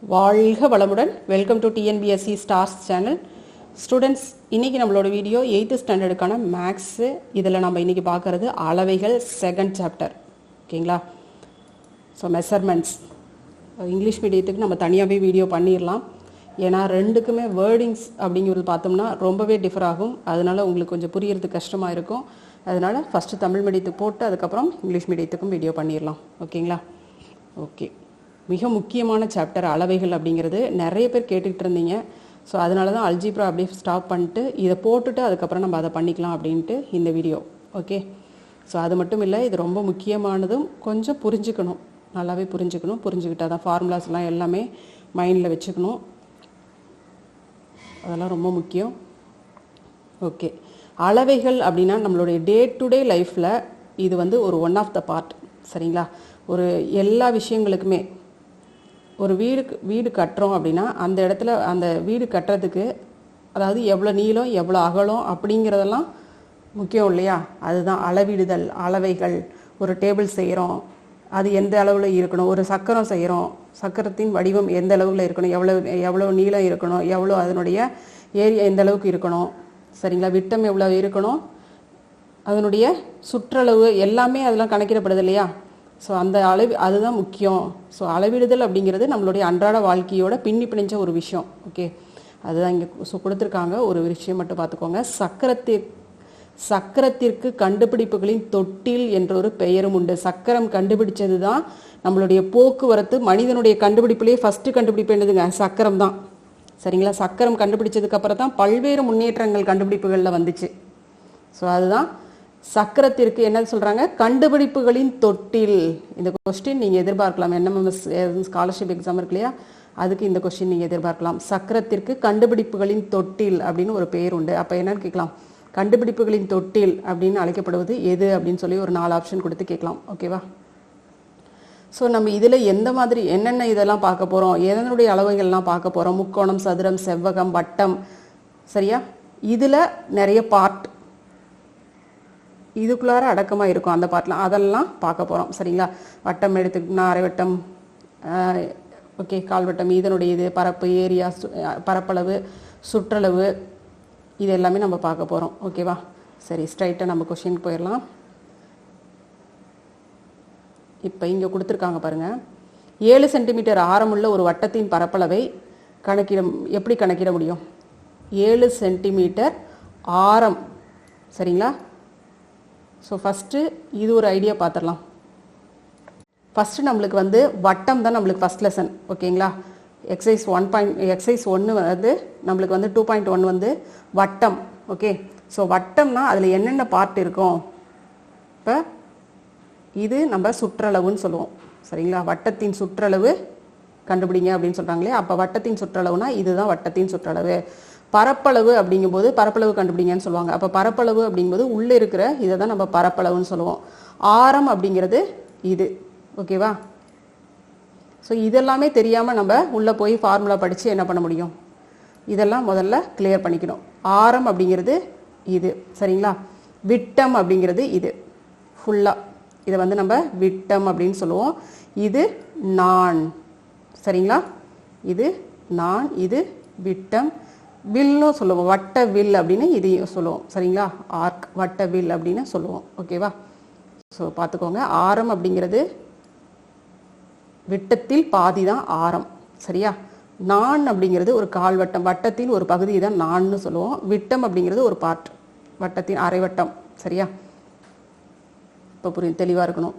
வாழ்க வளமுடன். Welcome to TNPSC stars channel. Students, இன்றைக்கி நம்மளோட வீடியோ 8th ஸ்டாண்டர்டுக்கான மேக்ஸு. இதில் நம்ம இன்றைக்கி பார்க்குறது அளவைகள் செகண்ட் சாப்டர். ஓகேங்களா? ஸோ மெஷர்மெண்ட்ஸ் இங்கிலீஷ் மீடியத்துக்கு நம்ம தனியாகவே வீடியோ பண்ணிடலாம். ஏன்னா ரெண்டுக்குமே வேர்டிங்ஸ் அப்படிங்கிறது பார்த்தோம்னா ரொம்பவே டிஃபர் ஆகும். அதனால் உங்களுக்கு கொஞ்சம் புரியறது கஷ்டமாக இருக்கும். அதனால் ஃபஸ்ட்டு தமிழ் மீடியத்துக்கு போட்டு அதுக்கப்புறம் இங்கிலீஷ் மீடியத்துக்கும் வீடியோ பண்ணிடலாம். ஓகேங்களா? ஓகே, மிக முக்கியமான சாப்டர் அளவைகள் அப்படிங்கிறது நிறைய பேர் கேட்டுக்கிட்டு இருந்தீங்க. ஸோ அதனால தான் அல்ஜிப்ரா அப்படியே ஸ்டாப் பண்ணிட்டு இதை போட்டுட்டு அதுக்கப்புறம் நம்ம அதை பண்ணிக்கலாம் அப்படின்ட்டு இந்த வீடியோ. ஓகே, ஸோ அது மட்டும் இல்லை, இது ரொம்ப முக்கியமானதும் கொஞ்சம் புரிஞ்சுக்கணும், நல்லாவே புரிஞ்சுக்கணும். புரிஞ்சுக்கிட்டால் தான் ஃபார்முலாஸ்லாம் எல்லாமே மைண்டில் வச்சுக்கணும். அதெல்லாம் ரொம்ப முக்கியம். ஓகே, அளவைகள் அப்படின்னா நம்மளுடைய டே டு டே லைஃப்பில் இது வந்து ஒரு ஒன் ஆஃப் த பார்ட். சரிங்களா? ஒரு எல்லா விஷயங்களுக்குமே ஒரு வீடு கட்டுறோம் அப்படின்னா அந்த இடத்துல அந்த வீடு கட்டுறதுக்கு அதாவது எவ்வளோ நீளம் எவ்வளோ அகலம் அப்படிங்கிறதெல்லாம் முக்கியம் இல்லையா? அதுதான் அளவிடுதல். அளவைகள், ஒரு டேபிள் செய்கிறோம், அது எந்த அளவில் இருக்கணும். ஒரு சக்கரம் செய்கிறோம், சக்கரத்தின் வடிவம் எந்த அளவில் இருக்கணும், எவ்வளோ நீளம் இருக்கணும், எவ்வளோ அதனுடைய ஏரியா எந்த அளவுக்கு இருக்கணும். சரிங்களா? விட்டம் எவ்வளோ இருக்கணும், அதனுடைய சுற்றளவு எல்லாமே அதெல்லாம் கணக்கிடப்படுது இல்லையா? ஸோ அந்த அதுதான் முக்கியம். ஸோ அளவிடுதல் அப்படிங்கிறது நம்மளுடைய அன்றாட வாழ்க்கையோட பிணிஞ்ச ஒரு விஷயம். ஓகே, அதுதான் இங்கே கொடுத்துருக்காங்க. ஒரு விஷயம் மட்டும் பார்த்துக்கோங்க. சக்கரத்திற்கு கண்டுபிடிப்புகளின் தொட்டில் என்ற ஒரு பெயரும் உண்டு. சக்கரம் கண்டுபிடிச்சது தான் நம்மளுடைய போக்குவரத்து. மனிதனுடைய கண்டுபிடிப்புலேயே ஃபஸ்ட்டு கண்டுபிடிப்பு என்னதுங்க? சக்கரம் தான். சரிங்களா? சக்கரம் கண்டுபிடிச்சதுக்கு அப்புறம் தான் பல்வேறு முன்னேற்றங்கள் கண்டுபிடிப்புகளில் வந்துச்சு. ஸோ அதுதான் சக்கரத்திற்கு என்ன சொல்கிறாங்க? கண்டுபிடிப்புகளின் தொட்டில். இந்த கொஸ்டின் நீங்கள் எதிர்பார்க்கலாம். என்எம்எஸ் ஸ்காலர்ஷிப் எக்ஸாம் இருக்கு இல்லையா, அதுக்கு இந்த கொஸ்டின் நீங்கள் எதிர்பார்க்கலாம். சக்கரத்திற்கு கண்டுபிடிப்புகளின் தொட்டில் அப்படின்னு ஒரு பெயர் உண்டு. அப்போ என்னன்னு கேட்கலாம், கண்டுபிடிப்புகளின் தொட்டில் அப்படின்னு அழைக்கப்படுவது எது அப்படின்னு சொல்லி ஒரு 4 ஆப்ஷன் கொடுத்து கேட்கலாம். ஓகேவா? ஸோ நம்ம இதில் எந்த மாதிரி என்னென்ன இதெல்லாம் பார்க்க போகிறோம், எதனுடைய அளவுகள்லாம் பார்க்க போகிறோம். முக்கோணம், சதுரம், செவ்வகம், வட்டம். சரியா? இதில் நிறைய பார்ட் இதுக்குள்ளார அடக்கமாக இருக்கும். அந்த பார்ட்லாம் அதெல்லாம் பார்க்க போகிறோம். சரிங்களா? வட்டம் எடுத்துக்கிட்டோம்னா அரைவட்டம், ஓகே, கால்வட்டம், இதனுடைய இது பரப்பு, ஏரியா, பரப்பளவு, சுற்றளவு, இது எல்லாமே நம்ம பார்க்க போகிறோம். ஓகேவா? சரி, ஸ்ட்ரைட்டாக நம்ம கொஸ்டினுக்கு போயிடலாம். இப்போ இங்கே கொடுத்துருக்காங்க பாருங்கள். 7 சென்டிமீட்டர் ஆரமுள்ள ஒரு வட்டத்தின் பரப்பளவை எப்படி கணக்கிட முடியும்? 7 சென்டிமீட்டர் ஆரம். சரிங்களா? ஸோ ஃபஸ்ட்டு இது ஒரு ஐடியா பார்த்துடலாம். ஃபஸ்ட்டு நம்மளுக்கு வந்து வட்டம் தான் நம்மளுக்கு ஃபஸ்ட் லெசன். ஓகேங்களா? எக்ஸசைஸ் 1 வந்து நம்மளுக்கு வந்து 2.1 வந்து வட்டம். ஓகே, ஸோ வட்டம்னா அதில் என்னென்ன பார்ட் இருக்கும்? இப்போ இது நம்ம சுற்றளவுன்னு சொல்லுவோம். சரிங்களா? வட்டத்தின் சுற்றளவு கண்டுபிடிங்க அப்படின்னு சொல்கிறாங்களே, அப்போ வட்டத்தின் சுற்றளவுனா இதுதான் வட்டத்தின் சுற்றளவு. பரப்பளவு அப்படிங்கும்போது பரப்பளவு கண்டுபிடிங்கன்னு சொல்லுவாங்க. அப்போ பரப்பளவு அப்படிங்கும்போது உள்ளே இருக்கிற இதை தான் நம்ம பரப்பளவுன்னு சொல்லுவோம். ஆரம் அப்படிங்கிறது இது. ஓகேவா? ஸோ இதெல்லாமே தெரியாமல் நம்ம உள்ளே போய் ஃபார்முலா படித்து என்ன பண்ண முடியும்? இதெல்லாம் முதல்ல கிளியர் பண்ணிக்கணும். ஆரம் அப்படிங்கிறது இது. சரிங்களா? விட்டம் அப்படிங்கிறது இது ஃபுல்லாக. இதை வந்து நம்ம விட்டம் அப்படின்னு சொல்லுவோம். இது நான். சரிங்களா? இது நான், இது விட்டம். வில்லும் சொல்லுவோம், வட்ட வில் அப்படின்னு இதையும் சொல்லுவோம். சரிங்களா? ஆர்க், வட்ட வில் அப்படின்னு சொல்லுவோம். ஓகேவா? ஸோ பார்த்துக்கோங்க, ஆரம் அப்படிங்கிறது விட்டத்தில் பாதி தான் ஆரம். சரியா? நான் அப்படிங்கிறது ஒரு கால்வட்டம், வட்டத்தின் ஒரு பகுதி தான் நான்னு சொல்லுவோம். விட்டம் அப்படிங்கிறது ஒரு பார்ட், வட்டத்தின் அரைவட்டம். சரியா? இப்போ புரியும், தெளிவாக இருக்கணும்.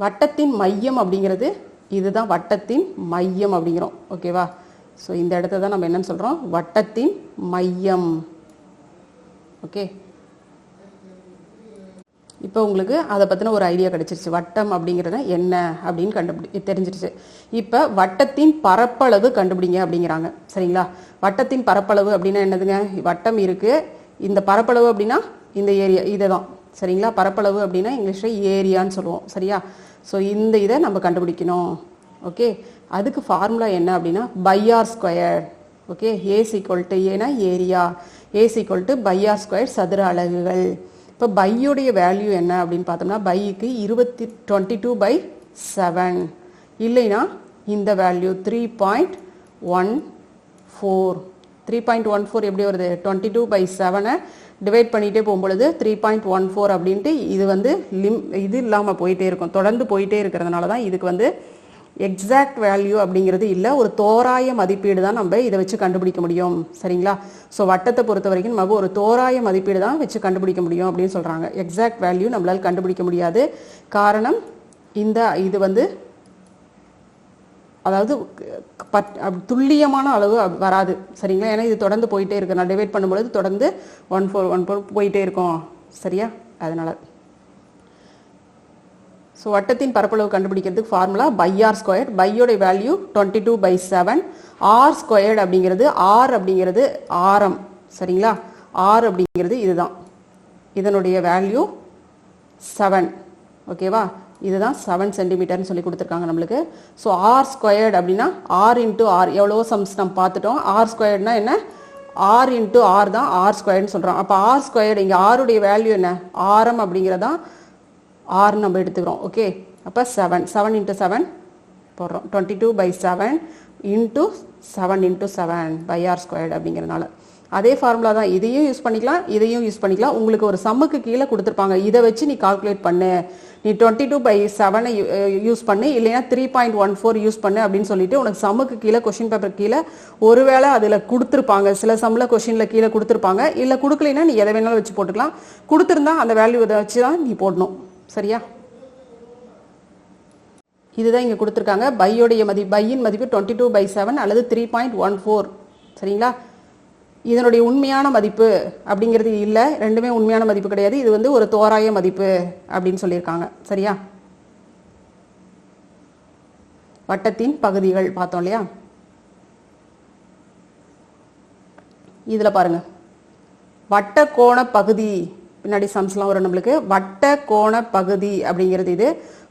வட்டத்தின் மையம் அப்படிங்கிறது இதுதான் வட்டத்தின் மையம் அப்படிங்கிறோம். ஓகேவா? ஸோ இந்த இடத்த தான் நம்ம என்னன்னு சொல்கிறோம்? வட்டத்தின் மையம். ஓகே, இப்போ உங்களுக்கு அதை பற்றின ஒரு ஐடியா கிடச்சிருச்சு. வட்டம் அப்படிங்கிறது என்ன அப்படின்னு தெரிஞ்சிருச்சு. இப்போ வட்டத்தின் பரப்பளவு கண்டுபிடிங்க அப்படிங்கிறாங்க. சரிங்களா? வட்டத்தின் பரப்பளவு அப்படின்னா என்னதுங்க? வட்டம் இருக்குது, இந்த பரப்பளவு அப்படின்னா இந்த ஏரியா, இதை தான். சரிங்களா? பரப்பளவு அப்படின்னா இங்கிலீஷில் ஏரியான்னு சொல்லுவோம். சரியா? ஸோ இந்த இதை நம்ம கண்டுபிடிக்கணும். ஓகே, அதுக்கு ஃபார்முலா என்ன அப்படின்னா pi r square. Okay, A equal to ஏன்னா area, A equal to pi r square சதுர அலகுகள். இப்போ பையோடைய வேல்யூ என்ன அப்படின்னு பார்த்தோம்னா பைக்கு 22/7 இல்லைன்னா இந்த வேல்யூ 3.14. 3.14 எப்படி வருது? 22/7 டிவைட் பண்ணிகிட்டே போகும்பொழுது 3.14 அப்படின்ட்டு இது வந்து இது இல்லாமல் போயிட்டே இருக்கும், தொடர்ந்து போயிட்டே இருக்கிறதுனால தான் இதுக்கு வந்து எக்ஸாக்ட் வேல்யூ அப்படிங்கிறது இல்லை, ஒரு தோராய மதிப்பீடு தான் நம்ம இதை வச்சு கண்டுபிடிக்க முடியும். சரிங்களா? ஸோ வட்டத்தை பொறுத்த வரைக்கும் நம்ம ஒரு தோராய மதிப்பீடு தான் வச்சு கண்டுபிடிக்க முடியும் அப்படின்னு சொல்கிறாங்க. எக்ஸாக்ட் வேல்யூ நம்மளால் கண்டுபிடிக்க முடியாது. காரணம் இது வந்து அதாவது துல்லியமான அளவு வராது. சரிங்களா? ஏன்னா இது தொடர்ந்து போயிட்டே இருக்கு, நான் டிவைட் பண்ணும்பொழுது தொடர்ந்து 1.4 போயிட்டே இருக்கும். சரியா? அதனால ஸோ வட்டத்தின் பரப்பளவு கண்டுபிடிக்கிறதுக்கு ஃபார்முலா பை ஆர் ஸ்கொயர். பையோட வேல்யூ 22/7. ஆர் ஸ்கொயர்டு அப்படிங்கிறது, ஆர் அப்படிங்கிறது ஆரம். சரிங்களா? ஆர் அப்படிங்கிறது இதுதான், இதனுடைய வேல்யூ 7. ஓகேவா? இதுதான் 7 சென்டிமீட்டர்னு சொல்லி கொடுத்துருக்காங்க நம்மளுக்கு. ஸோ ஆர் ஸ்கொயர்டு அப்படின்னா ஆர் இன்ட்டு ஆர், எவ்வளோ சம்ஸ் நம்ம பார்த்துட்டோம். ஆர் ஸ்கொயர்டுனா என்ன? ஆர் இன்ட்டு ஆர் தான் ஆர் ஸ்கொயர்டுன்னு சொல்கிறோம். அப்போ ஆர் ஸ்கொயர்டு இங்கே ஆருடைய வேல்யூ என்ன? ஆரம் அப்படிங்கிறதான் ஆர் நம்ம எடுத்துக்கிறோம். ஓகே, அப்போ 7 இன்ட்டு 7 போடுறோம். 22/7 இன்ட்டு 7 பை ஆர் ஸ்கொயர்டு அப்படிங்கிறதுனால அதே ஃபார்முலா தான். இதையும் யூஸ் பண்ணிக்கலாம், இதையும் யூஸ் பண்ணிக்கலாம். உங்களுக்கு ஒரு சம்முக்கு கீழே கொடுத்துருப்பாங்க, இதை வச்சு நீ கால்குலேட் பண்ணு, நீ 22/7 யூஸ் பண்ணு, இல்லைன்னா 3.14 யூஸ் பண்ணு அப்படின்னு சொல்லிட்டு உனக்கு சம்முக்கு கீழே கொஷின் பேப்பர் கீழே ஒருவேளை அதில் கொடுத்துருப்பாங்க. சில சம்மில் கொஷினில் கீழே கொடுத்துருப்பாங்க, இல்லை கொடுக்கலைன்னா நீ எதை வேணாலும் வச்சு போட்டுக்கலாம். கொடுத்துருந்தா அந்த வேல்யூ இதை வச்சு தான் நீ போடணும். சரியா? இதுதான் இங்கே கொடுத்துருக்காங்க. பையோடைய பையின் மதிப்பு 22/7 அல்லது 3.14. சரிங்களா? இதனுடைய உண்மையான மதிப்பு அப்படிங்கிறது இல்லை, ரெண்டுமே உண்மையான மதிப்பு கிடையாது. இது வந்து ஒரு தோராய மதிப்பு அப்படின்னு சொல்லியிருக்காங்க. சரியா? வட்டத்தின் பகுதிகள் பார்த்தோம் இல்லையா? இதில் பாருங்க, வட்ட கோண பகுதி, பின்னாடி சம்ஸ்லாம் வரும் நம்மளுக்கு. வட்ட கோண பகுதி அப்படிங்கிறது இது.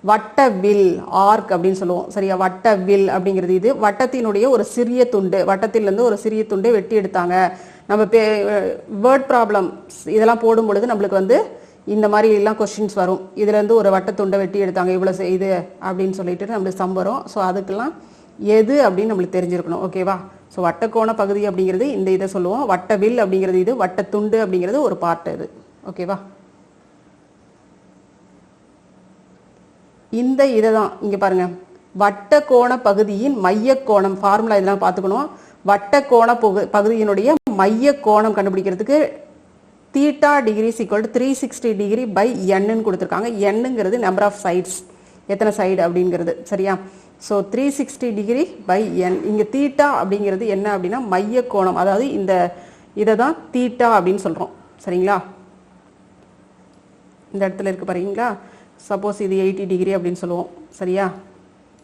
வட்ட வில், ஆர்க் அப்படின்னு சொல்லுவோம். சரியா? வட்ட வில் அப்படிங்கிறது இது. வட்டத்தினுடைய ஒரு சிறிய துண்டு, வட்டத்திலிருந்து ஒரு சிறிய துண்டை வெட்டி எடுத்தாங்க. நம்ம வேர்ட் ப்ராப்ளம்ஸ் இதெல்லாம் போடும் பொழுது நம்மளுக்கு வந்து இந்த மாதிரி எல்லாம் கொஸ்டின்ஸ் வரும். இதுலேருந்து ஒரு வட்டத்துண்டை வெட்டி எடுத்தாங்க, இவ்வளோ இது அப்படின்னு சொல்லிட்டு நம்மளுக்கு சம் வரும். ஸோ அதுக்கெல்லாம் எது அப்படின்னு நம்மளுக்கு தெரிஞ்சிருக்கணும். ஓகேவா? ஸோ வட்டக்கோண பகுதி அப்படிங்கிறது இந்த இதை சொல்லுவோம். வட்ட வில் அப்படிங்கிறது இது. வட்டத்துண்டு அப்படிங்கிறது ஒரு பார்ட் இது. ஓகேவா? இந்த இதை தான் இங்கே பாருங்க, வட்ட கோண பகுதியின் மைய கோணம். ஃபார்முலா இதெல்லாம் பார்த்துக்கணும். வட்ட கோண பகுதியினுடைய மைய கோணம் கண்டுபிடிக்கிறதுக்கு தீட்டா டிகிரி = 360 டிகிரி பை என்னு கொடுத்துருக்காங்க. என்னங்கிறது நம்பர் ஆஃப் சைட்ஸ், எத்தனை சைடு அப்படிங்கிறது. சரியா? ஸோ 360 டிகிரி பை என். இங்கே தீட்டா அப்படிங்கிறது என்ன அப்படின்னா மைய கோணம், அதாவது இந்த இதை தான் தீட்டா அப்படின்னு சொல்கிறோம். சரிங்களா? இந்த இடத்துல இருக்கு பாருங்களா, சப்போஸ் இது 80 டிகிரி அப்படின்னு சொல்லுவோம். சரியா?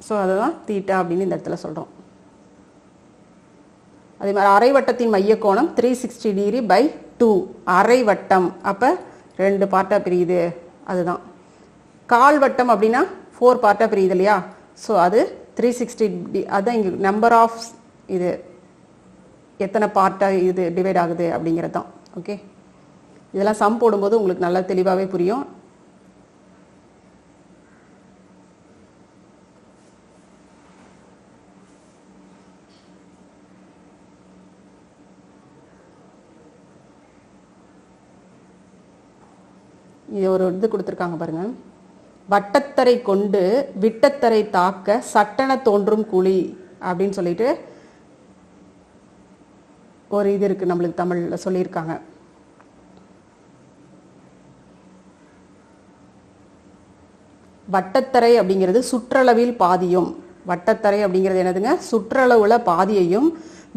ஸோ அதை தான் தீட்டா அப்படின்னு இந்த இடத்துல சொல்கிறோம். அதே மாதிரி அரை வட்டத்தின் மைய கோணம் 360 டிகிரி பை 2. அரை வட்டம் அப்போ 2 பார்ட்டாக பிரியுது, அதுதான். கால் வட்டம் அப்படின்னா 4 பார்ட்டாக பிரியுது இல்லையா? ஸோ அது 360, அதுதான் இங்கே நம்பர் ஆஃப் இது எத்தனை பார்ட்டாக இது டிவைட் ஆகுது அப்படிங்கிறது தான். ஓகே, இதெல்லாம் சம் போடும்போது உங்களுக்கு நல்லா தெளிவாகவே புரியும். இது ஒரு இது கொடுத்துருக்காங்க பாருங்க, வட்டத்தரை கொண்டு விட்டத்தரை தாக்க சட்டென தோன்றும் குழி அப்படின்னு சொல்லிட்டு ஒரு இது இருக்கு, நம்மளுக்கு தமிழில் சொல்லியிருக்காங்க. வட்டத்தரை அப்படிங்கிறது சுற்றளவில் பாதியும், வட்டத்தரை அப்படிங்கிறது என்னதுங்க, சுற்றளவுல பாதியையும்,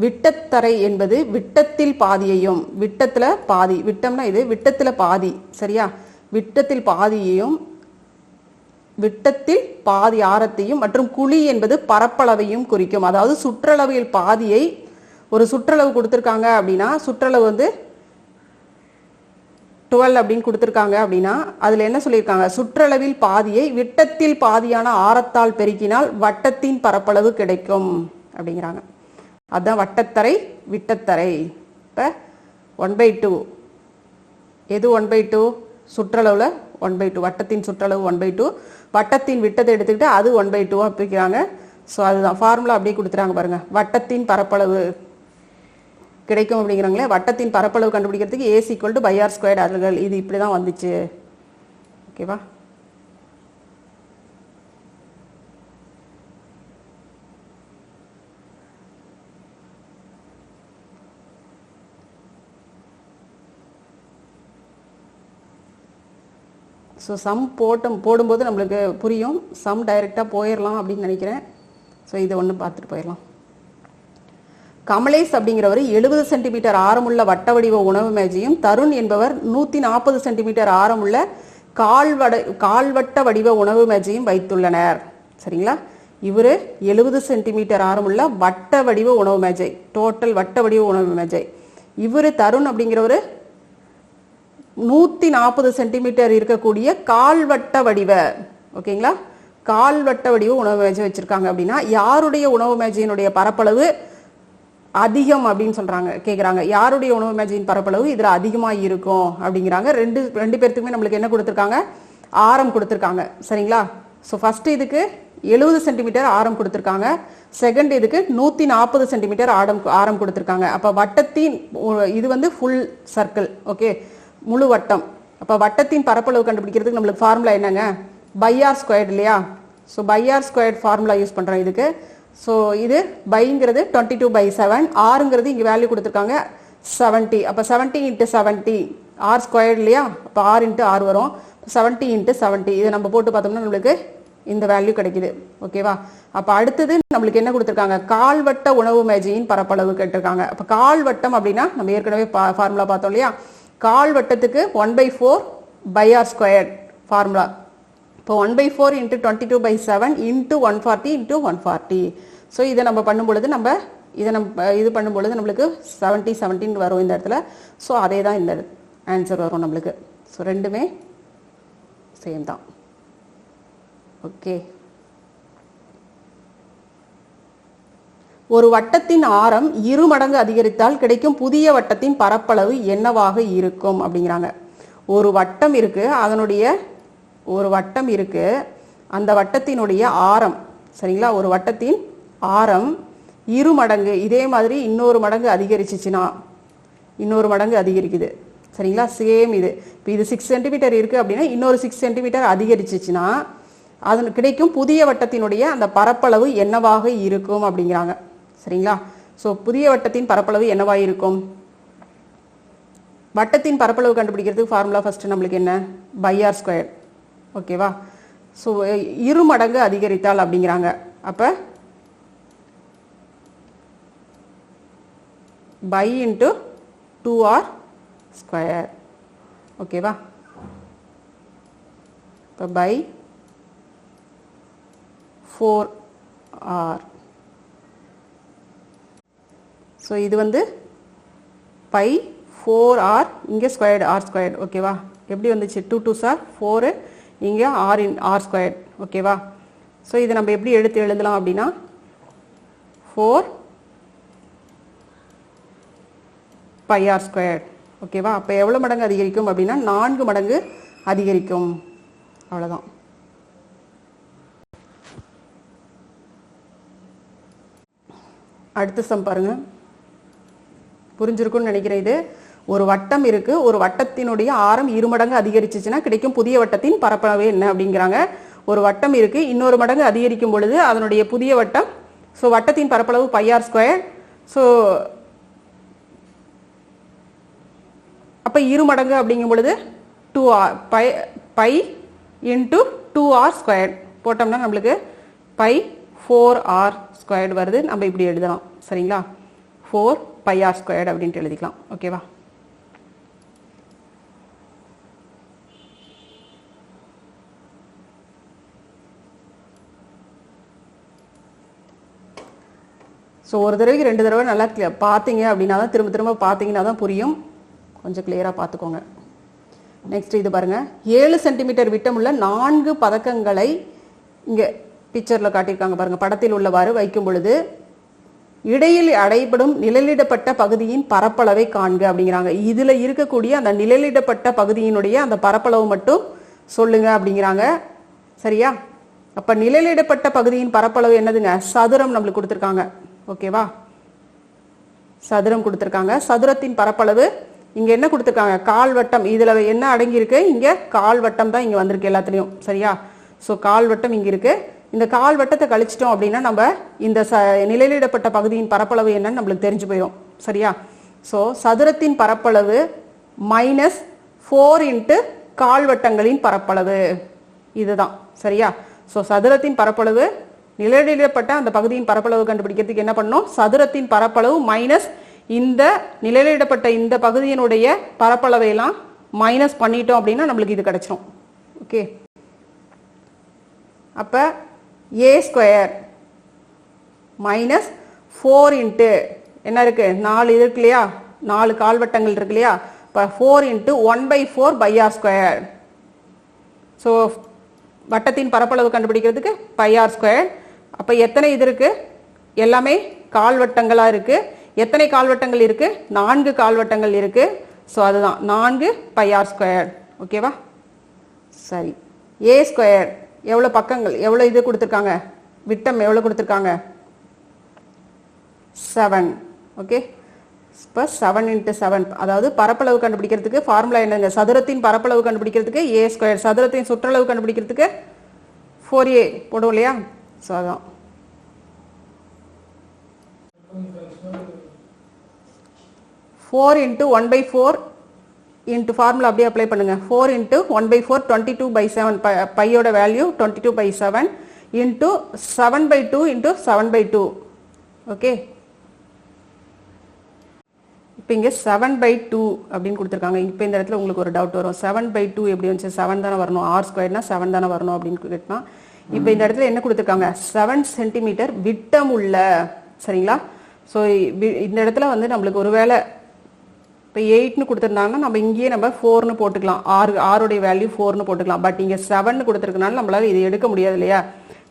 விட்டத்தரை என்பது விட்டத்தில் பாதியையும், விட்டத்தில் பாதி, விட்டம்னா இது விட்டத்தில் பாதி. சரியா? விட்டத்தில் பாதியையும், விட்டத்தில் பாதி ஆரத்தையும், மற்றும் குழி என்பது பரப்பளவையும் குறிக்கும். அதாவது சுற்றளவில் பாதியை, ஒரு சுற்றளவு கொடுத்துருக்காங்க அப்படின்னா, சுற்றளவு வந்து 12 அப்படின்னு கொடுத்துருக்காங்க அப்படின்னா அதில் என்ன சொல்லியிருக்காங்க, சுற்றளவில் பாதியை விட்டத்தில் பாதியான ஆரத்தால் பெருக்கினால் வட்டத்தின் பரப்பளவு கிடைக்கும் அப்படிங்கிறாங்க. அதுதான் வட்டத்தரை விட்டத்தரை. இப்போ 1/2 எது 1/2? சுற்றளவில் 1/2, வட்டத்தின் சுற்றளவு 1/2, வட்டத்தின் விட்டத்தை எடுத்துக்கிட்டு அது 1/2 பிரிக்கிறாங்க. ஸோ அதுதான் ஃபார்முலா அப்படியே கொடுத்துறாங்க பாருங்கள். வட்டத்தின் பரப்பளவு கிடைக்கும் அப்படிங்கிறாங்களே, வட்டத்தின் பரப்பளவு கண்டுபிடிக்கிறதுக்கு A equal to pi r squared அலகுகள். இது இப்படி தான் வந்துச்சு. ஓகேவா? ஸோ சம் போடும்போது நம்மளுக்கு புரியும். சம் டைரெக்டாக போயிடலாம் அப்படின்னு நினைக்கிறேன். ஸோ இதை ஒன்று பார்த்துட்டு போயிடலாம். கமலேஷ் அப்படிங்கிறவர் 70 சென்டிமீட்டர் ஆரமுள்ள வட்ட வடிவ உணவு மேஜையும், தருண் என்பவர் 140 சென்டிமீட்டர் ஆரமுள்ள கால்வட்ட வடிவ உணவு மேஜையும் வைத்துள்ளனர். சரிங்களா? இவர் 70 சென்டிமீட்டர் ஆரமுள்ள வட்ட வடிவ உணவு மேஜை, டோட்டல் வட்ட வடிவ உணவு மேஜை. இவர் தருண் அப்படிங்கிறவர் 140 சென்டிமீட்டர் இருக்கக்கூடிய கால்வட்ட வடிவ, ஓகேங்களா, கால்வட்ட வடிவ உணவு மேஜை வச்சிருக்காங்க. அப்படின்னா யாருடைய உணவு மேஜையினுடைய பரப்பளவு அதிகம் அப்படின்னு சொல்றாங்க, கேட்குறாங்க. யாருடைய உணவு மேஜையின் பரப்பளவு இதில் அதிகமாக இருக்கும் அப்படிங்கிறாங்க. ரெண்டு பேர்த்துக்குமே நம்மளுக்கு என்ன கொடுத்துருக்காங்க? ஆரம் கொடுத்துருக்காங்க. சரிங்களா? ஸோ ஃபர்ஸ்ட் இதுக்கு 70 சென்டிமீட்டர் ஆரம் கொடுத்துருக்காங்க. செகண்ட் இதுக்கு 140 சென்டிமீட்டர் ஆரம் கொடுத்துருக்காங்க. அப்போ வட்டத்தின் இது வந்து ஃபுல் சர்க்கிள், ஓகே, முழு வட்டம். அப்போ வட்டத்தின் பரப்பளவு கண்டுபிடிக்கிறதுக்கு நம்மளுக்கு ஃபார்முலா என்னங்க? பை ஆர் ஸ்கொயர்டு இல்லையா? So pi r squared formula use பண்ணுறோம் இதுக்கு. ஸோ இது பைங்கிறது 22/7, ஆறுங்கிறது இங்கே வேல்யூ கொடுத்துருக்காங்க 70. அப்போ 70 × 70 ஆர் ஸ்கொயர்டு இல்லையா? அப்போ ஆர் இன்ட்டு ஆர் வரும். 70 × 70 இதை நம்ம போட்டு பார்த்தோம்னா நம்மளுக்கு இந்த வேல்யூ கிடைக்குது. ஓகேவா? அப்போ அடுத்தது நம்மளுக்கு என்ன கொடுத்துருக்காங்க? கால்வட்ட உணவு மேஜையின் பரப்பளவு கேட்டிருக்காங்க. அப்போ கால்வட்டம் அப்படின்னா நம்ம ஏற்கனவே ஃபார்முலா பார்த்தோம் இல்லையா? கால்வட்டத்துக்கு 1/4 பை ஆர் ஸ்கொயர்ட் ஃபார்முலா. இப்போ 1/4 × 22/7 × 140 × 140. ஸோ இதை நம்ம பண்ணும்பொழுது இது பண்ணும்பொழுது நம்மளுக்கு 70 வரும் இந்த இடத்துல. ஸோ அதே தான் இந்த ஆன்சர் வரும் நம்மளுக்கு. ஸோ ரெண்டுமே சேம் தான். ஓகே. ஒரு வட்டத்தின் ஆரம் 2 மடங்கு அதிகரித்தால் கிடைக்கும் புதிய வட்டத்தின் பரப்பளவு என்னவாக இருக்கும் அப்படிங்கிறாங்க. ஒரு வட்டம் இருக்கு, ஒரு வட்டம் இருக்கு, அந்த வட்டத்தினுடைய ஆரம், சரிங்களா, ஒரு வட்டத்தின் ஆரம் 2 மடங்கு, இதே மாதிரி இன்னொரு மடங்கு அதிகரிச்சிச்சுன்னா, இன்னொரு மடங்கு அதிகரிக்குது, சரிங்களா, சேம் இது. இப்போ இது 6 சென்டிமீட்டர் இருக்கு அப்படின்னா இன்னொரு 6 சென்டிமீட்டர் அதிகரிச்சிச்சுன்னா அது கிடைக்கும் புதிய வட்டத்தினுடைய அந்த பரப்பளவு என்னவாக இருக்கும் அப்படிங்கிறாங்க. சரிங்களா? ஸோ புதிய வட்டத்தின் பரப்பளவு என்னவாக இருக்கும்? வட்டத்தின் பரப்பளவு கண்டுபிடிக்கிறதுக்கு ஃபார்முலா ஃபர்ஸ்ட் நம்மளுக்கு என்ன? Pi r square. ஓகேவா? ஸோ 2 மடங்கு அதிகரித்தால் அப்படிங்கிறாங்க. அப்போ பை இன்ட்டு 2r ஸ்கொயர். ஓகேவா? இப்போ பை 4r. ஸோ இது வந்து பை 4r, இங்கே ஸ்கொயர்டு ஆர் ஸ்கொயர்டு. ஓகேவா? எப்படி வந்துச்சு? 2 2s are 4, இங்கே ஆர் ஸ்கொயர்டு. ஓகேவா? ஸோ இதை நம்ம எப்படி எழுதலாம் அப்படின்னா 4 பை ஆர் ஸ்கொயர்டு. ஓகேவா? அப்போ எவ்வளோ மடங்கு அதிகரிக்கும் அப்படின்னா 4 மடங்கு அதிகரிக்கும். அவ்வளோதான். அடுத்த சம் பாருங்க. புரிஞ்சிருக்கும்னு நினைக்கிறேன். இது ஒரு வட்டம் இருக்கு, ஒரு வட்டத்தினுடைய ஆரம் 2 மடங்கு அதிகரிச்சிச்சுன்னா கிடைக்கும் புதிய வட்டத்தின் பரப்பளவு என்ன அப்படிங்கிறாங்க. ஒரு வட்டம் இருக்கு, இன்னொரு மடங்கு அதிகரிக்கும் பொழுது அதனுடைய புதிய வட்டம், ஸோ வட்டத்தின் பரப்பளவு பை ஆர் ஸ்கொயர். ஸோ அப்போ 2 மடங்கு அப்படிங்கும் பொழுது 2r pi into 2r square போட்டோம்னா நம்மளுக்கு பை 4r ஸ்கொயர்டு வருது. நம்ம இப்படி எழுதலாம். சரிங்களா? 4 பை ஆர் ஸ்கொயர்டு அப்படின்ட்டு எழுதிக்கலாம். ஓகேவா? ஸோ ஒரு தடவைக்கு 2 தடவை நல்லா பார்த்தீங்க அப்படின்னா தான், திரும்ப திரும்ப பார்த்தீங்கன்னா தான் புரியும். கொஞ்சம் கிளியராக பார்த்துக்கோங்க. நெக்ஸ்ட் இது பாருங்க. 7 சென்டிமீட்டர் விட்டமுள்ள 4 பதக்கங்களை இங்கே பிக்சரில் காட்டியிருக்காங்க பாருங்க. படத்தில் உள்ளவாறு வைக்கும் பொழுது இடையில் அடைபடும் நிழலிடப்பட்ட பகுதியின் பரப்பளவை காண்க அப்படிங்கிறாங்க. இதில் இருக்கக்கூடிய அந்த நிழலிடப்பட்ட பகுதியினுடைய அந்த பரப்பளவு மட்டும் சொல்லுங்க அப்படிங்கிறாங்க. சரியா? அப்ப நிழலிடப்பட்ட பகுதியின் பரப்பளவு என்னதுங்க? சதுரம் நம்மளுக்கு கொடுத்துருக்காங்க. ஓகேவா? சதுரம் கொடுத்துருக்காங்க. சதுரத்தின் பரப்பளவு இங்க என்ன கொடுத்துருக்காங்க? கால்வட்டம். இதுல என்ன அடங்கி இருக்கு? இங்க கால்வட்டம் தான் இங்க வந்திருக்கு எல்லாத்துலயும். சரியா? ஸோ கால்வட்டம் இங்க இருக்கு. இந்த கால்வட்டத்தை கழிச்சிட்டோம் அப்படின்னா நம்ம இந்த நிழலிடப்பட்ட பகுதியின் பரப்பளவு என்னன்னு நம்மளுக்கு தெரிஞ்சு போயிடும். சரியா? ஸோ சதுரத்தின் பரப்பளவு மைனஸ் 4 இன்ட்டு கால்வட்டங்களின் பரப்பளவு, இதுதான். சரியா? ஸோ சதுரத்தின் பரப்பளவு, நிழலிடப்பட்ட அந்த பகுதியின் பரப்பளவு கண்டுபிடிக்கிறதுக்கு என்ன பண்ணணும்? சதுரத்தின் பரப்பளவு மைனஸ் இந்த நிழலிடப்பட்ட இந்த பகுதியினுடைய பரப்பளவை எல்லாம் மைனஸ் பண்ணிட்டோம் அப்படின்னா நம்மளுக்கு இது கிடைச்சிடும். ஓகே, அப்ப ஏ ஸ்கொயர் மைனஸ் 4 இன்ட்டு என்ன இருக்கு? 4 இருக்கு இல்லையா? 4 கால்வட்டங்கள் இருக்கு இல்லையா? இப்போ 4 into 1/4 pi r square. So வட்டத்தின் பரப்பளவு கண்டுபிடிக்கிறதுக்கு பை ஆர் ஸ்கொயர். அப்போ எத்தனை இது இருக்கு? எல்லாமே கால்வட்டங்களா இருக்கு. எத்தனை கால்வட்டங்கள் இருக்கு? 4 கால்வட்டங்கள் இருக்கு. ஸோ அதுதான் 4 பை ஆர் ஸ்கொயர். ஓகேவா? சரி, ஏ ஸ்கொயர் எவ்வளோ பக்கங்கள், எவ்வளோ இது கொடுத்துருக்காங்க? விட்டம் எவ்வளோ கொடுத்துருக்காங்க? 7. ஓகே, இப்போ 7 இன்ட்டு 7, அதாவது பரப்பளவு கண்டுபிடிக்கிறதுக்கு ஃபார்முலா என்னங்க? சதுரத்தின் பரப்பளவு கண்டுபிடிக்கிறதுக்கு ஏ ஸ்கொயர், சதுரத்தின் சுற்றளவு கண்டுபிடிக்கிறதுக்கு 4a போடுவோம் இல்லையா? ஸோ அதான் 4 இன்ட்டு 1/4 இன்ட்டு ஃபார்முலா அப்படியே அப்ளை பண்ணுங்க. 4 இன்ட்டு 1/4 22/7, பையோட வேல்யூ 22/7 இன்ட்டு 7/2 இன்ட்டு 7/2. ஓகே, இப்போ இங்கே 7/2 அப்படின்னு கொடுத்துருக்காங்க. இப்போ இந்த இடத்துல உங்களுக்கு ஒரு டவுட் வரும், 7/2 எப்படி வந்துச்சு? 7 தானே வரணும், ஆர் ஸ்கொயர்னா 7 தானே வரணும் அப்படின்னு கேட்டால், இப்போ இந்த இடத்துல என்ன கொடுத்துருக்காங்க? 7 சென்டிமீட்டர் விட்டம் உள்ள. சரிங்களா? ஸோ இந்த இடத்துல வந்து நம்மளுக்கு ஒரு வேளை இப்போ 8ன்னு கொடுத்துருந்தாங்கன்னா நம்ம இங்கேயே நம்ம 4ன்னு போட்டுக்கலாம், ஆருடைய வேல்யூ 4ன்னு போட்டுக்கலாம். பட் இங்கே 7ன்னு கொடுத்துருக்கனால நம்மளால இது எடுக்க முடியாது இல்லையா?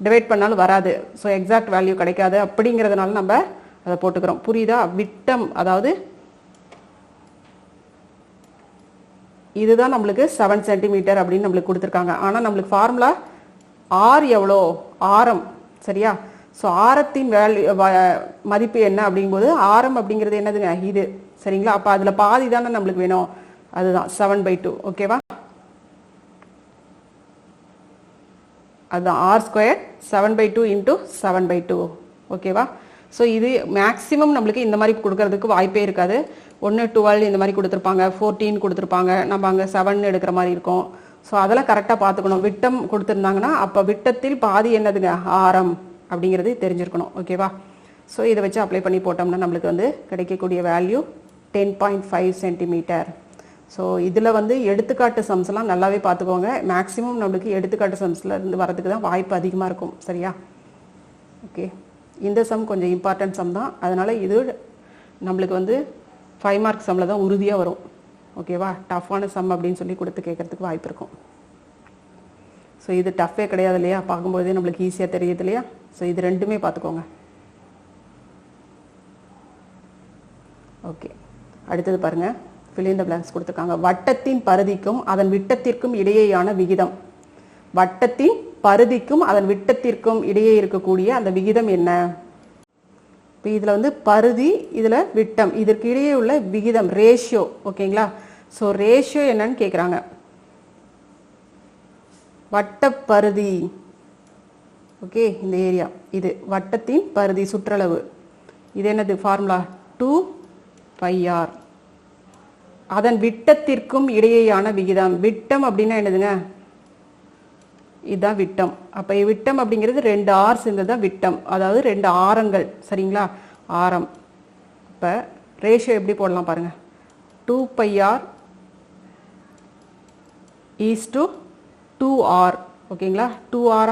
டிவைட் பண்ணாலும் வராது. ஸோ எக்ஸாக்ட் வேல்யூ கிடைக்காது. அப்படிங்கிறதுனால நம்ம அதை போட்டுக்கிறோம். புரியுதா? விட்டம், அதாவது இதுதான் நம்மளுக்கு 7 சென்டிமீட்டர் அப்படின்னு நம்மளுக்கு கொடுத்துருக்காங்க. ஆனால் நம்மளுக்கு ஃபார்முலா ஆர் எவ்வளோ? ஆரம். சரியா? ஸோ ஆரத்தின் வேல்யூ மதிப்பு என்ன அப்படிங்கும்போது, ஆரம் அப்படிங்கிறது என்னதுங்க? இது. சரிங்களா? அப்போ அதில் பாதி தானே நம்மளுக்கு வேணும், அதுதான் 7/2. ஓகேவா? அதுதான் ஆர் ஸ்கொயர் 7/2 இன்ட்டு 7/2. ஓகேவா? ஸோ இது மேக்ஸிமம் நம்மளுக்கு இந்த மாதிரி கொடுக்கறதுக்கு வாய்ப்பே இருக்காது. 1 12 இந்த மாதிரி கொடுத்துருப்பாங்க, 14 கொடுத்துருப்பாங்க, நம்ம அங்கே 7 எடுக்கிற மாதிரி இருக்கும். ஸோ அதெல்லாம் கரெக்டாக பார்த்துக்கணும். விட்டம் கொடுத்துருந்தாங்கன்னா அப்போ விட்டத்தில் பாதி என்னதுங்க? ஆரம் அப்படிங்கிறது தெரிஞ்சிருக்கணும். ஓகேவா? ஸோ இதை வச்சு அப்ளை பண்ணி போட்டோம்னா நம்மளுக்கு வந்து கிடைக்கக்கூடிய வேல்யூ 10.5 சென்டிமீட்டர். ஸோ இதில் வந்து எடுத்துக்காட்டு சம்ஸ்லாம் நல்லாவே பார்த்துக்கோங்க. மேக்ஸிமம் நம்மளுக்கு எடுத்துக்காட்டு சம்ஸில் இருந்து வரதுக்கு தான் வாய்ப்பு அதிகமாக இருக்கும். சரியா? ஓகே, இந்த சம் கொஞ்சம் இம்பார்ட்டன்ட் சம் தான். அதனால் இது நம்மளுக்கு வந்து 5 மார்க் சம்மில் தான் உறுதியாக வரும். ஓகேவா? டஃப்பான சம் அப்படின்னு சொல்லி கொடுத்து கேட்கறதுக்கு வாய்ப்பு இருக்கும். ஸோ இது டஃப்பே கிடையாது இல்லையா? பார்க்கும்போதே நம்மளுக்கு ஈஸியாக தெரியுது இல்லையா? ஸோ இது ரெண்டுமே பார்த்துக்கோங்க. ஓகே, அடுத்தது பாருங்க, fill in the blanks கொடுத்துருக்காங்க. வட்டத்தின் பரிதிக்கும் அதன் விட்டத்திற்கும் இடையேயான விகிதம். வட்டத்தின் பரிதிக்கும் அதன் விட்டத்திற்கும் இடையே இருக்கக்கூடிய அந்த விகிதம் என்ன? இப்போ இதில் வந்து பரிதி, இதில் விட்டம், இதற்கு இடையே உள்ள விகிதம் ரேஷியோ. ஓகேங்களா? ஸோ ரேஷியோ என்னன்னு கேட்குறாங்க. வட்டப்பரிதி, ஓகே, இந்த ஏரியா இது வட்டத்தின் பரிதி சுற்றளவு. இது என்னது? Formula 2πr. அதன் விட்டத்திற்கும் இடையேயான விகிதம். விட்டம் அப்படின்னா என்னதுங்க? இதுதான் விட்டம். அப்போ விட்டம் அப்படிங்கிறது 2 ஆர் சேர்ந்ததுதான் விட்டம், அதாவது 2 ஆரங்கள். சரிங்களா? ஆரம். இப்போ ரேஷியோ எப்படி போடலாம் பாருங்க. 2πr is to 2r. ஓகேங்களா? 2r,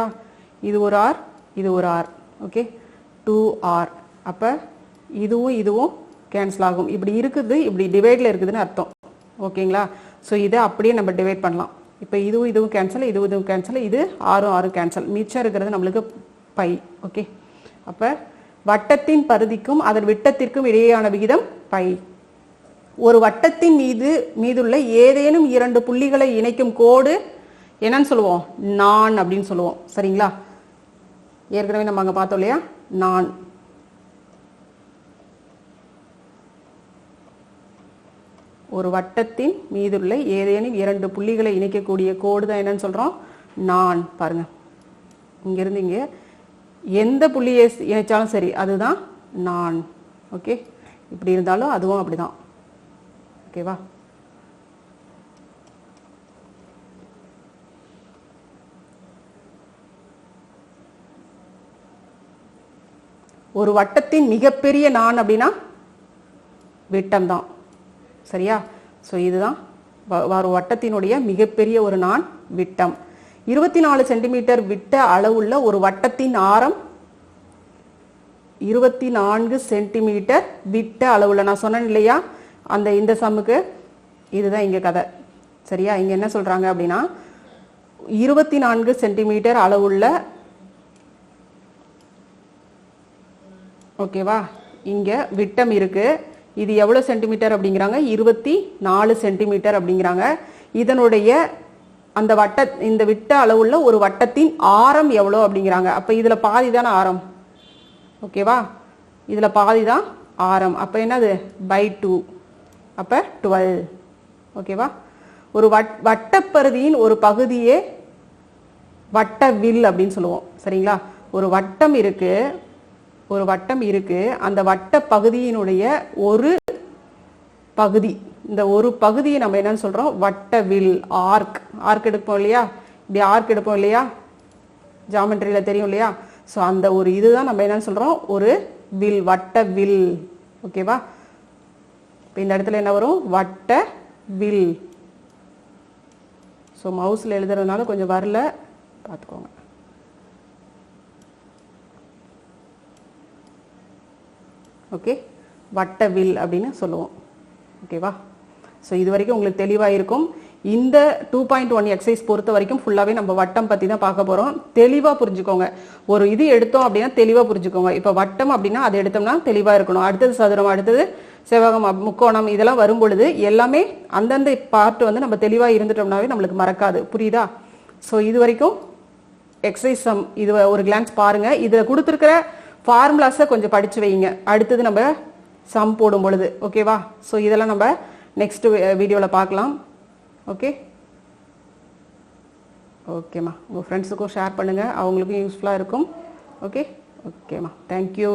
இது ஒரு ஆர், இது ஒரு ஆர். Okay, 2r. அப்போ இதுவும் இதுவும் கேன்சல் ஆகும். இப்படி இருக்குது, இப்படி டிவைடில் இருக்குதுன்னு அர்த்தம். ஓகேங்களா? ஸோ இதை அப்படியே நம்ம டிவைட் பண்ணலாம். இப்போ இதுவும் இதுவும் கேன்சல், இதுவும் கேன்சல், இது 6 கேன்சல், மிச்சம் இருக்கிறது நம்மளுக்கு பை. ஓகே, அப்போ வட்டத்தின் பரிதிக்கும் அதன் விட்டத்திற்கும் இடையேயான விகிதம் பை. ஒரு வட்டத்தின் மீதுள்ள ஏதேனும் 2 புள்ளிகளை இணைக்கும் கோடு என்னன்னு சொல்லுவோம்? நான் அப்படின்னு சொல்லுவோம். சரிங்களா? ஏற்கனவே நம்ம அங்கே பார்த்தோம் இல்லையா, நான். ஒரு வட்டத்தின் மீதுள்ள ஏதேனும் 2 புள்ளிகளை இணைக்கக்கூடிய கோடு தான் என்னன்னு சொல்கிறோம், நான். பாருங்க, இங்கேருந்து இங்கே எந்த புள்ளியை இணைச்சாலும் சரி அதுதான் நான். ஓகே, இப்படி இருந்தாலும் அதுவும் அப்படிதான். ஓகேவா? ஒரு வட்டத்தின் மிகப்பெரிய நான் அப்படின்னா விட்டம் தான். சரியா? ஸோ இதுதான் ஒரு வட்டத்தினுடைய மிகப்பெரிய ஒரு நான், விட்டம். 24 சென்டிமீட்டர் விட்ட அளவுள்ள ஒரு வட்டத்தின் ஆரம் 24 சென்டிமீட்டர் விட்ட அளவுள்ள. நான் சொன்னேன் இல்லையா அந்த இந்த சம்முக்கு, இதுதான் இங்கே கதை. சரியா? இங்கே என்ன சொல்கிறாங்க அப்படின்னா 24 சென்டிமீட்டர் அளவுள்ள, ஓகேவா, இங்கே விட்டம் இருக்கு. இது எவ்வளோ சென்டிமீட்டர் அப்படிங்கிறாங்க, 24 சென்டிமீட்டர் அப்படிங்கிறாங்க. இதனுடைய அந்த இந்த விட்ட அளவுள்ள ஒரு வட்டத்தின் ஆரம் எவ்வளோ அப்படிங்கிறாங்க. அப்போ இதில் பாதி தானே ஆரம். ஓகேவா? இதில் பாதி தான் ஆரம். அப்போ என்னது, பை 2. அப்போ 12. ஓகேவா? ஒரு வட்டப்பருதியின் ஒரு பகுதியே வட்ட வில் அப்படின்னு சொல்லுவோம். சரிங்களா? ஒரு வட்டம் இருக்கு, ஒரு வட்டம் இருக்கு, அந்த வட்ட பகுதியினுடைய ஒரு பகுதி, இந்த ஒரு பகுதியை நம்ம என்னன்னு சொல்றோம், வட்ட வில். ஆர்க் எடுப்போம் இல்லையா, இப்படி ஆர்க் எடுப்போம் இல்லையா, ஜாமெட்ரியில தெரியும் இல்லையா. ஸோ அந்த ஒரு இதுதான் நம்ம என்னன்னு சொல்றோம், ஒரு வில், வட்ட வில். ஓகேவா? இப்போ இந்த இடத்துல என்ன வரும், வட்ட வில். ஸோ மவுஸ்ல எழுதுறதுனால கொஞ்சம் வரல, பார்த்துக்கோங்க. ஓகே, வட்ட வில் அப்படின்னு சொல்லுவோம். ஓகேவா? ஸோ இது வரைக்கும் உங்களுக்கு தெளிவாக இருக்கும். இந்த 2.1 எக்ஸசைஸ் பொறுத்த வரைக்கும் ஃபுல்லாகவே நம்ம வட்டம் பற்றி தான் பார்க்க போகிறோம். தெளிவாக புரிஞ்சுக்கோங்க. ஒரு இது எடுத்தோம் அப்படின்னா தெளிவாக புரிஞ்சுக்கோங்க. இப்போ வட்டம் அப்படின்னா அதை எடுத்தோம்னா தெளிவாக இருக்கணும். அடுத்தது சதுரம், அடுத்தது செவ்வகம், முக்கோணம், இதெல்லாம் வரும் பொழுது எல்லாமே அந்தந்த பார்ட் வந்து நம்ம தெளிவாக இருந்துட்டோம்னாவே நம்மளுக்கு மறக்காது. புரியுதா? ஸோ இது வரைக்கும் எக்ஸசைஸ் சம் இது ஒரு கிளான்ஸ் பாருங்கள். இதில் கொடுத்துருக்கிற ஃபார்முலாஸை கொஞ்சம் படித்து வைங்க, அடுத்தது நம்ம சம் போடும் பொழுது. ஓகேவா? ஸோ இதெல்லாம் நம்ம நெக்ஸ்ட் வீடியோவில் பார்க்கலாம். ஓகே, ஓகேம்மா. உங்கள் ஃப்ரெண்ட்ஸுக்கும் ஷேர் பண்ணுங்கள், அவங்களுக்கும் யூஸ்ஃபுல்லாக இருக்கும். ஓகே, ஓகேம்மா. தேங்க்யூ.